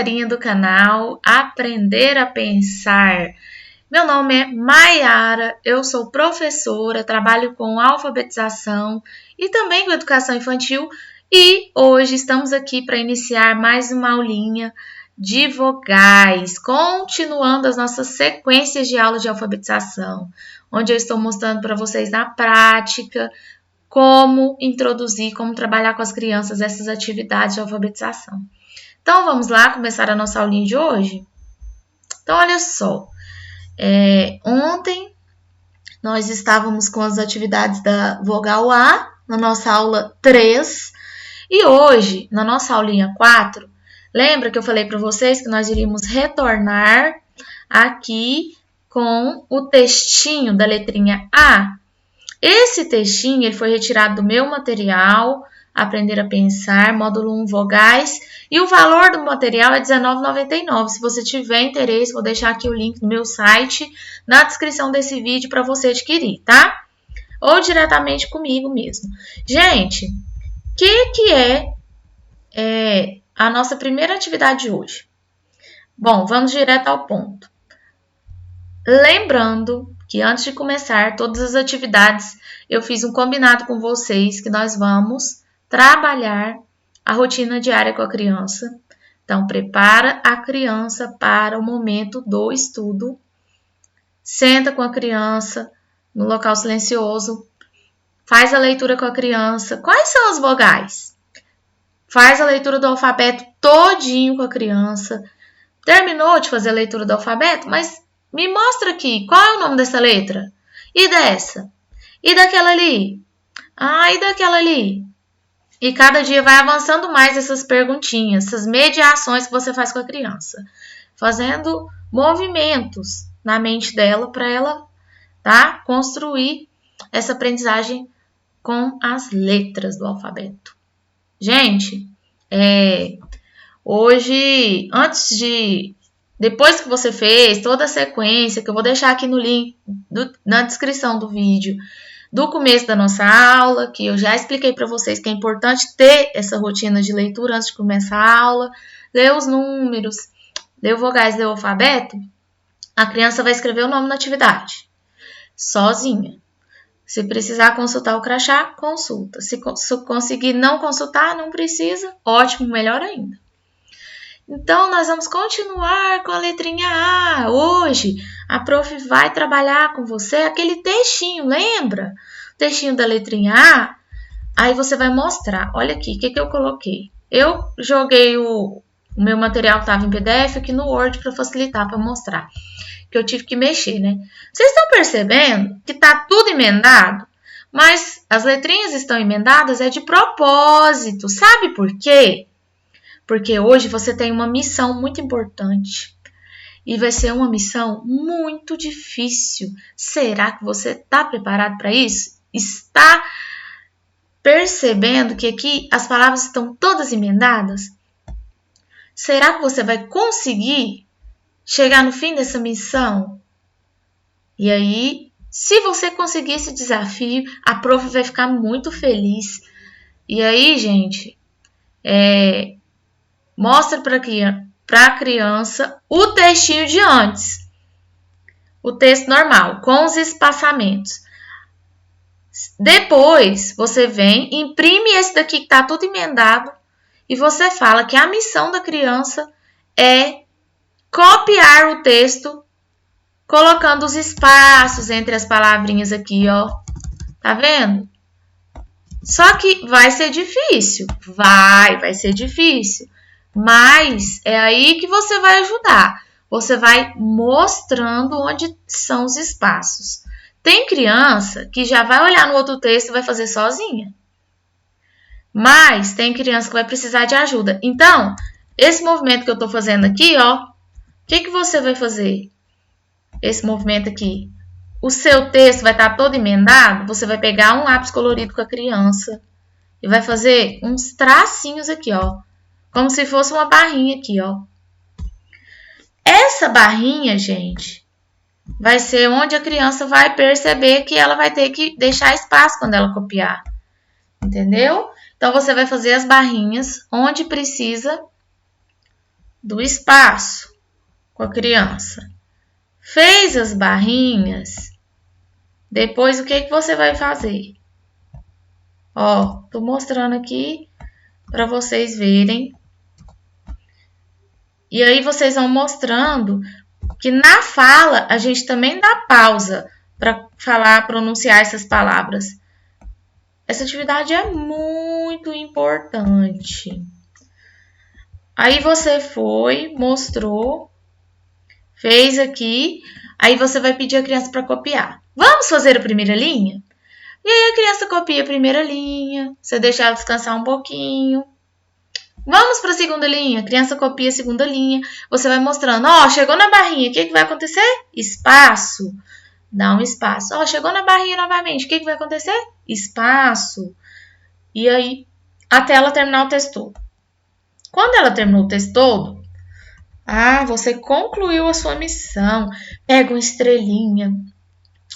galerinha do canal Aprender a Pensar. Meu nome é Maiara, eu sou professora, trabalho com alfabetização e também com educação infantil e hoje estamos aqui para iniciar mais uma aulinha de vogais, continuando as nossas sequências de aula de alfabetização, onde eu estou mostrando para vocês na prática como introduzir, como trabalhar com as crianças essas atividades de alfabetização. Então, vamos lá começar a nossa aulinha de hoje? Então, olha só. Ontem, nós estávamos com as atividades da vogal A, na nossa aula 3. E hoje, na nossa aulinha 4, lembra que eu falei para vocês que nós iríamos retornar aqui com o textinho da letrinha A? Esse textinho ele foi retirado do meu material, Aprender a Pensar, módulo 1, vogais, e o valor do material é R$19,99. Se você tiver interesse, vou deixar aqui o link do meu site na descrição desse vídeo para você adquirir, tá? Ou diretamente comigo mesmo. Gente, o que é a nossa primeira atividade de hoje? Bom, vamos direto ao ponto. Lembrando que antes de começar todas as atividades, eu fiz um combinado com vocês que nós vamos trabalhar a rotina diária com a criança. Então, prepara a criança para o momento do estudo. Senta com a criança no local silencioso. Faz a leitura com a criança. Quais são as vogais? Faz a leitura do alfabeto todinho com a criança. Terminou de fazer a leitura do alfabeto, mas me mostra aqui, qual é o nome dessa letra? E dessa? E daquela ali? E daquela ali? E cada dia vai avançando mais essas perguntinhas, essas mediações que você faz com a criança. Fazendo movimentos na mente dela para ela, tá, construir essa aprendizagem com as letras do alfabeto. Gente, hoje, depois que você fez toda a sequência, que eu vou deixar aqui no link, na descrição do vídeo, do começo da nossa aula, que eu já expliquei para vocês que é importante ter essa rotina de leitura antes de começar a aula, ler os números, ler vogais, ler o alfabeto, a criança vai escrever o nome na atividade, sozinha. Se precisar consultar o crachá, consulta. Se conseguir não consultar, não precisa, ótimo, melhor ainda. Então, nós vamos continuar com a letrinha A. Hoje, a prof vai trabalhar com você aquele textinho, lembra? O textinho da letrinha A. Aí você vai mostrar. Olha aqui, o que eu coloquei? Eu joguei o meu material que estava em PDF aqui no Word para facilitar, para mostrar. Que eu tive que mexer, né? Vocês estão percebendo que está tudo emendado? Mas as letrinhas estão emendadas é de propósito. Sabe por quê? Porque hoje você tem uma missão muito importante e vai ser uma missão muito difícil. Será que você está preparado para isso? Está percebendo que aqui as palavras estão todas emendadas? Será que você vai conseguir chegar no fim dessa missão? E aí, se você conseguir esse desafio, a prof vai ficar muito feliz. E aí, gente, mostra para a criança o textinho de antes. O texto normal, com os espaçamentos. Depois, você vem, imprime esse daqui que está tudo emendado e você fala que a missão da criança é copiar o texto, colocando os espaços entre as palavrinhas aqui, ó. Tá vendo? Só que vai ser difícil. Vai ser difícil. Mas é aí que você vai ajudar. Você vai mostrando onde são os espaços. Tem criança que já vai olhar no outro texto e vai fazer sozinha. Mas tem criança que vai precisar de ajuda. Então, esse movimento que eu estou fazendo aqui, ó. O que você vai fazer? Esse movimento aqui. O seu texto vai estar todo emendado. Você vai pegar um lápis colorido com a criança e vai fazer uns tracinhos aqui, ó. Como se fosse uma barrinha aqui, ó. Essa barrinha, gente, vai ser onde a criança vai perceber que ela vai ter que deixar espaço quando ela copiar. Entendeu? Então, você vai fazer as barrinhas onde precisa do espaço com a criança. Fez as barrinhas. Depois, o que você vai fazer? Ó, tô mostrando aqui para vocês verem. E aí, vocês vão mostrando que na fala, a gente também dá pausa para falar, pronunciar essas palavras. Essa atividade é muito importante. Aí, você foi, mostrou, fez aqui. Aí, você vai pedir a criança para copiar. Vamos fazer a primeira linha? E aí, a criança copia a primeira linha. Você deixa ela descansar um pouquinho. Vamos para a segunda linha. A criança copia a segunda linha. Você vai mostrando. Ó, chegou na barrinha. O que vai acontecer? Espaço. Dá um espaço. Ó, chegou na barrinha novamente. O que vai acontecer? Espaço. E aí, até ela terminar o texto todo. Quando ela terminou o texto todo, você concluiu a sua missão. Pega uma estrelinha.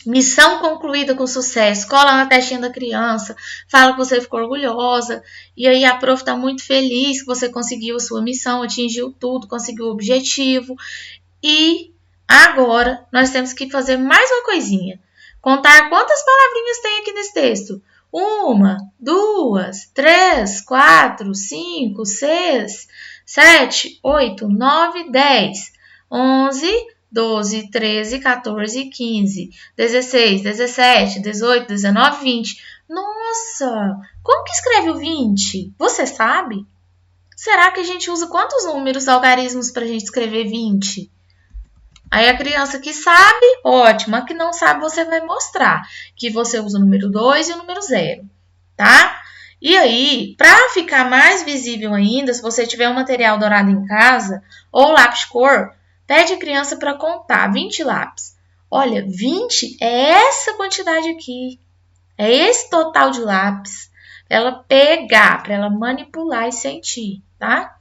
Missão concluída com sucesso. Cola na testinha da criança. Fala que você ficou orgulhosa. E aí a prof está muito feliz que você conseguiu a sua missão, atingiu tudo, conseguiu o objetivo. E agora nós temos que fazer mais uma coisinha. Contar quantas palavrinhas tem aqui nesse texto. 1, 2, 3, 4, 5, 6, 7, 8, 9, 10, 11, 12, 13, 14, 15, 16, 17, 18, 19, 20. Nossa, como que escreve o 20? Você sabe? Será que a gente usa quantos números, algarismos para a gente escrever 20? Aí a criança que sabe, ótimo. A que não sabe, você vai mostrar que você usa o número 2 e o número 0, tá? E aí, para ficar mais visível ainda, se você tiver um material dourado em casa ou lápis cor, pede a criança para contar 20 lápis. Olha, 20 é essa quantidade aqui. É esse total de lápis. Para ela pegar, para ela manipular e sentir, tá?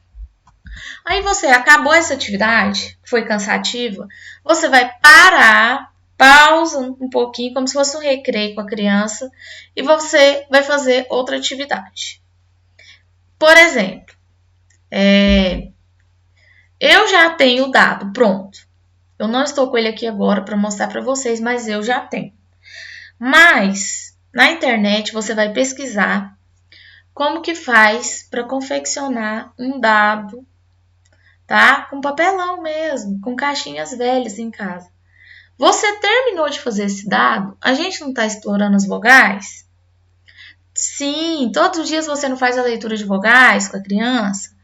Aí você acabou essa atividade, foi cansativa, você vai parar, pausa um pouquinho, como se fosse um recreio com a criança, e você vai fazer outra atividade. Por exemplo, eu já tenho o dado pronto. Eu não estou com ele aqui agora para mostrar para vocês, mas eu já tenho. Mas, na internet, você vai pesquisar como que faz para confeccionar um dado, tá? Com papelão mesmo, com caixinhas velhas em casa. Você terminou de fazer esse dado? A gente não está explorando as vogais? Sim, todos os dias você não faz a leitura de vogais com a criança,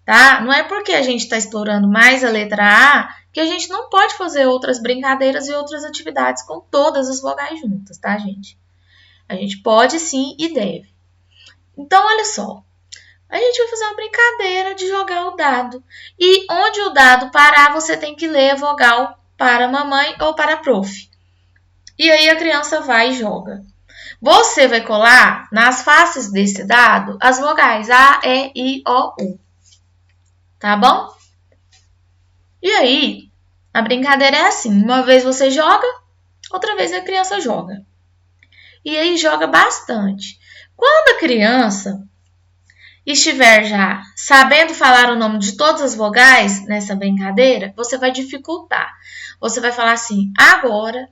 tá? Não é porque a gente está explorando mais a letra A que a gente não pode fazer outras brincadeiras e outras atividades com todas as vogais juntas, tá, gente? A gente pode sim e deve. Então, olha só. A gente vai fazer uma brincadeira de jogar o dado. E onde o dado parar, você tem que ler a vogal para a mamãe ou para a prof. E aí a criança vai e joga. Você vai colar nas faces desse dado as vogais A, E, I, O, U. Tá bom? E aí, a brincadeira é assim. Uma vez você joga, outra vez a criança joga. E aí joga bastante. Quando a criança estiver já sabendo falar o nome de todas as vogais nessa brincadeira, você vai dificultar. Você vai falar assim, agora,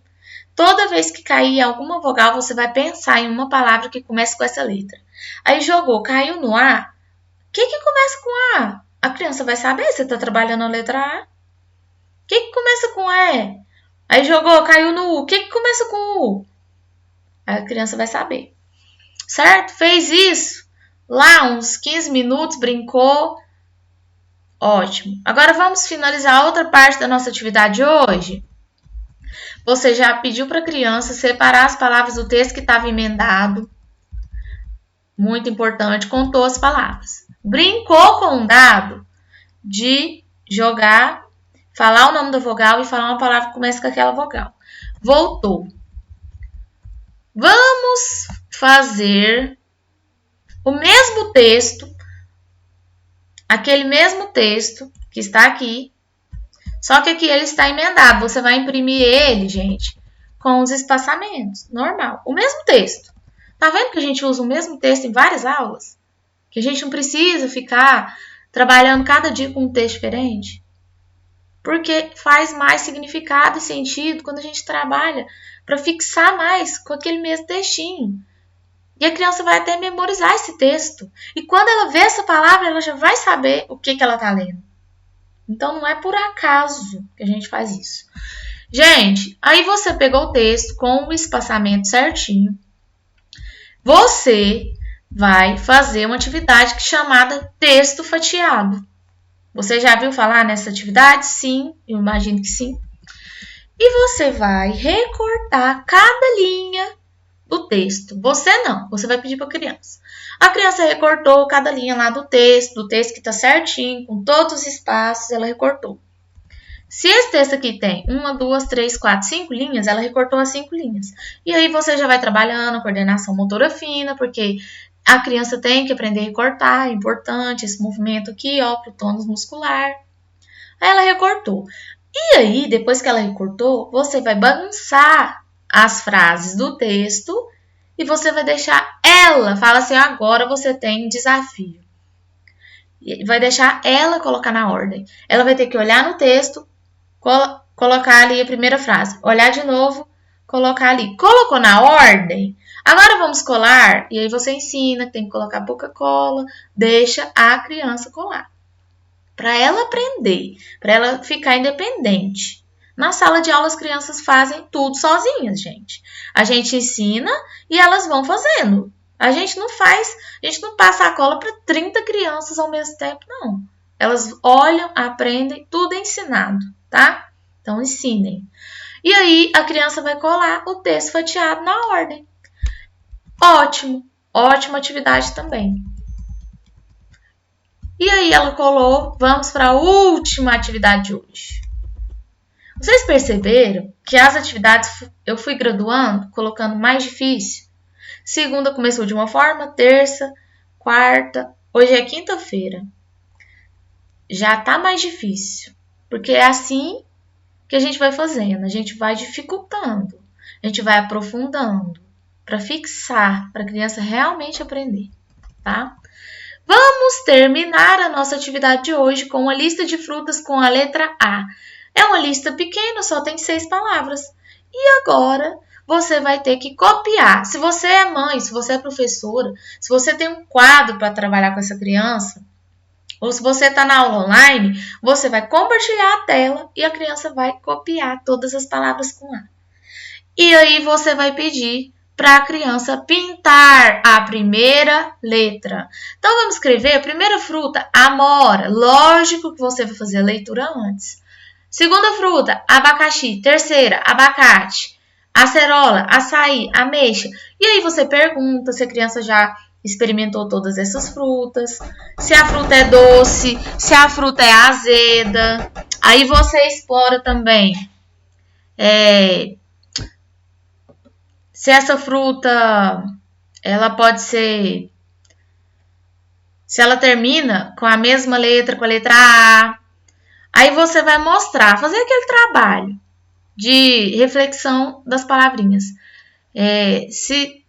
toda vez que cair alguma vogal, você vai pensar em uma palavra que comece com essa letra. Aí jogou, caiu no A, o que começa com A? A criança vai saber se está trabalhando a letra A. O que começa com E? Aí jogou, caiu no U, o que começa com U? Aí a criança vai saber. Certo? Fez isso. Lá uns 15 minutos, brincou. Ótimo. Agora vamos finalizar outra parte da nossa atividade hoje. Você já pediu para a criança separar as palavras do texto que estava emendado. Muito importante, contou as palavras. Brincou com um dado de jogar, falar o nome da vogal e falar uma palavra que começa com aquela vogal. Voltou. Vamos fazer o mesmo texto, aquele mesmo texto que está aqui, só que aqui ele está emendado. Você vai imprimir ele, gente, com os espaçamentos, normal. O mesmo texto. Tá vendo que a gente usa o mesmo texto em várias aulas? Que a gente não precisa ficar trabalhando cada dia com um texto diferente? Porque faz mais significado e sentido quando a gente trabalha para fixar mais com aquele mesmo textinho. E a criança vai até memorizar esse texto. E quando ela vê essa palavra, ela já vai saber o que ela está lendo. Então, não é por acaso que a gente faz isso. Gente, aí você pegou o texto com o espaçamento certinho. Você vai fazer uma atividade chamada texto fatiado. Você já viu falar nessa atividade? Sim, eu imagino que sim. E você vai recortar cada linha do texto. Você não, você vai pedir para a criança. A criança recortou cada linha lá do texto que está certinho, com todos os espaços, ela recortou. Se esse texto aqui tem 1, 2, 3, 4, 5 linhas, ela recortou as 5 linhas. E aí você já vai trabalhando a coordenação motora fina, porque a criança tem que aprender a recortar, é importante esse movimento aqui, ó, pro tônus muscular. Aí ela recortou. E aí, depois que ela recortou, você vai bagunçar as frases do texto e você vai deixar ela, fala assim, agora você tem desafio. Vai deixar ela colocar na ordem. Ela vai ter que olhar no texto, colocar ali a primeira frase, olhar de novo, colocar ali. Colocou na ordem? Agora vamos colar. E aí você ensina que tem que colocar pouca cola, deixa a criança colar. Para ela aprender, para ela ficar independente. Na sala de aula as crianças fazem tudo sozinhas, gente. A gente ensina e elas vão fazendo. A gente não passa a cola para 30 crianças ao mesmo tempo, não. Elas olham, aprendem, tudo é ensinado, tá? Então, ensinem. E aí, a criança vai colar o texto fatiado na ordem. Ótimo, ótima atividade também. E aí, ela colou, vamos para a última atividade de hoje. Vocês perceberam que as atividades eu fui graduando, colocando mais difícil? Segunda começou de uma forma, terça, quarta, hoje é quinta-feira. Já tá mais difícil, porque é assim que a gente vai fazendo, a gente vai dificultando, a gente vai aprofundando para fixar, para a criança realmente aprender, tá? Vamos terminar a nossa atividade de hoje com uma lista de frutas com a letra A. É uma lista pequena, só tem 6 palavras. E agora você vai ter que copiar. Se você é mãe, se você é professora, se você tem um quadro para trabalhar com essa criança, ou se você está na aula online, você vai compartilhar a tela e a criança vai copiar todas as palavras com A. E aí você vai pedir para a criança pintar a primeira letra. Então, vamos escrever a primeira fruta, amora. Lógico que você vai fazer a leitura antes. Segunda fruta, abacaxi. Terceira, abacate. Acerola, açaí, ameixa. E aí você pergunta se a criança já experimentou todas essas frutas, se a fruta é doce, se a fruta é azeda. Aí você explora também se essa fruta, ela pode ser, se ela termina com a mesma letra, com a letra A. Aí você vai mostrar, fazer aquele trabalho de reflexão das palavrinhas.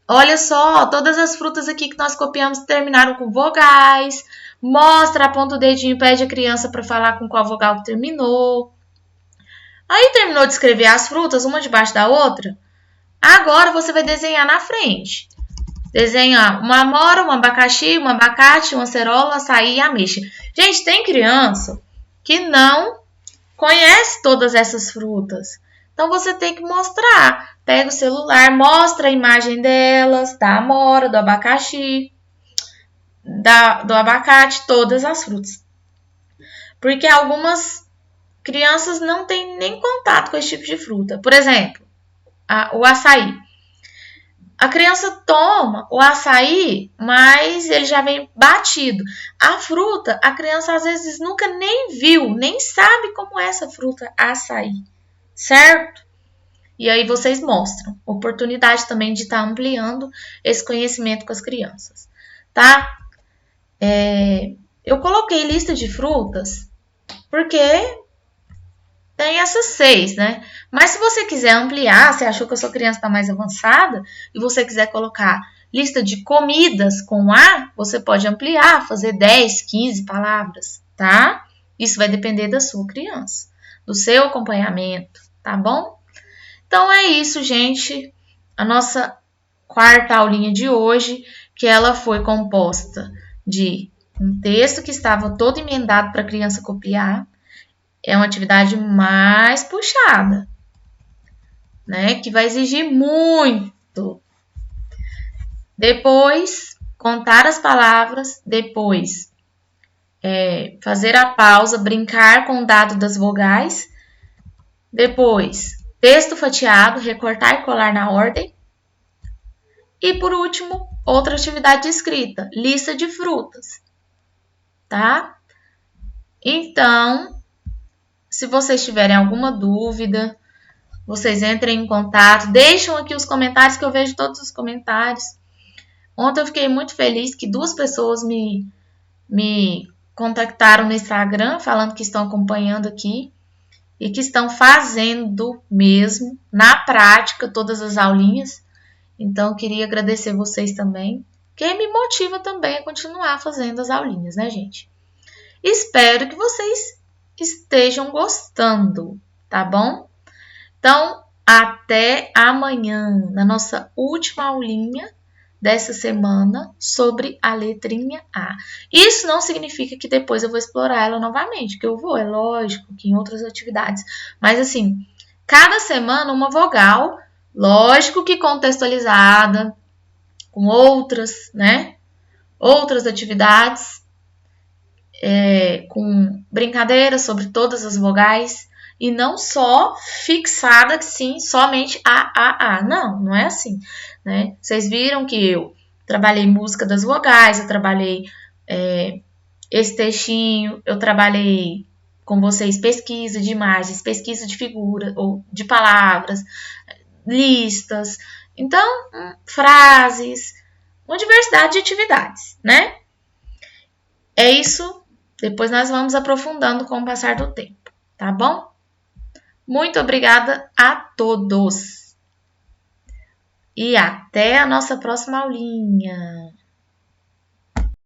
Olha só, todas as frutas aqui que nós copiamos terminaram com vogais. Mostra, aponta o dedinho e pede a criança para falar com qual vogal terminou. Aí terminou de escrever as frutas, uma debaixo da outra. Agora você vai desenhar na frente. Desenhar uma amora, um abacaxi, um abacate, uma acerola, açaí e ameixa. Gente, tem criança que não conhece todas essas frutas. Então, você tem que mostrar. Pega o celular, mostra a imagem delas, da amora, do abacaxi, do abacate, todas as frutas. Porque algumas crianças não têm nem contato com esse tipo de fruta. Por exemplo, o açaí. A criança toma o açaí, mas ele já vem batido. A fruta, a criança às vezes nunca nem viu, nem sabe como é essa fruta açaí, certo? E aí vocês mostram. Oportunidade também de estar ampliando esse conhecimento com as crianças, tá? Eu coloquei lista de frutas porque tem essas 6, né? Mas se você quiser ampliar, você achou que a sua criança está mais avançada e você quiser colocar lista de comidas com A, você pode ampliar, fazer 10, 15 palavras, tá? Isso vai depender da sua criança, do seu acompanhamento, tá bom? Então é isso, gente. A nossa quarta aulinha de hoje, que ela foi composta de um texto que estava todo emendado para a criança copiar. É uma atividade mais puxada, né? Que vai exigir muito. Depois, contar as palavras. Depois, fazer a pausa, brincar com o dado das vogais. Depois, texto fatiado, recortar e colar na ordem. E por último, outra atividade de escrita, lista de frutas, tá? Então, se vocês tiverem alguma dúvida, vocês entrem em contato, deixam aqui os comentários que eu vejo todos os comentários. Ontem eu fiquei muito feliz que 2 pessoas me contactaram no Instagram falando que estão acompanhando aqui e que estão fazendo mesmo, na prática, todas as aulinhas. Então, queria agradecer vocês também, que me motiva também a continuar fazendo as aulinhas, né, gente? Espero que vocês estejam gostando, tá bom? Então, até amanhã, na nossa última aulinha dessa semana sobre a letrinha A. Isso não significa que depois eu vou explorar ela novamente, que eu vou, é lógico, que em outras atividades. Mas assim, cada semana uma vogal, lógico que contextualizada, com outras, né? Outras atividades, com brincadeiras sobre todas as vogais, e não só fixada, sim, somente A. Não, não é assim, né? Vocês viram que eu trabalhei música das vogais, eu trabalhei esse textinho, eu trabalhei com vocês pesquisa de imagens, pesquisa de figura ou de palavras, listas, então, frases, uma diversidade de atividades, né? É isso. Depois nós vamos aprofundando com o passar do tempo, tá bom? Muito obrigada a todos. E até a nossa próxima aulinha.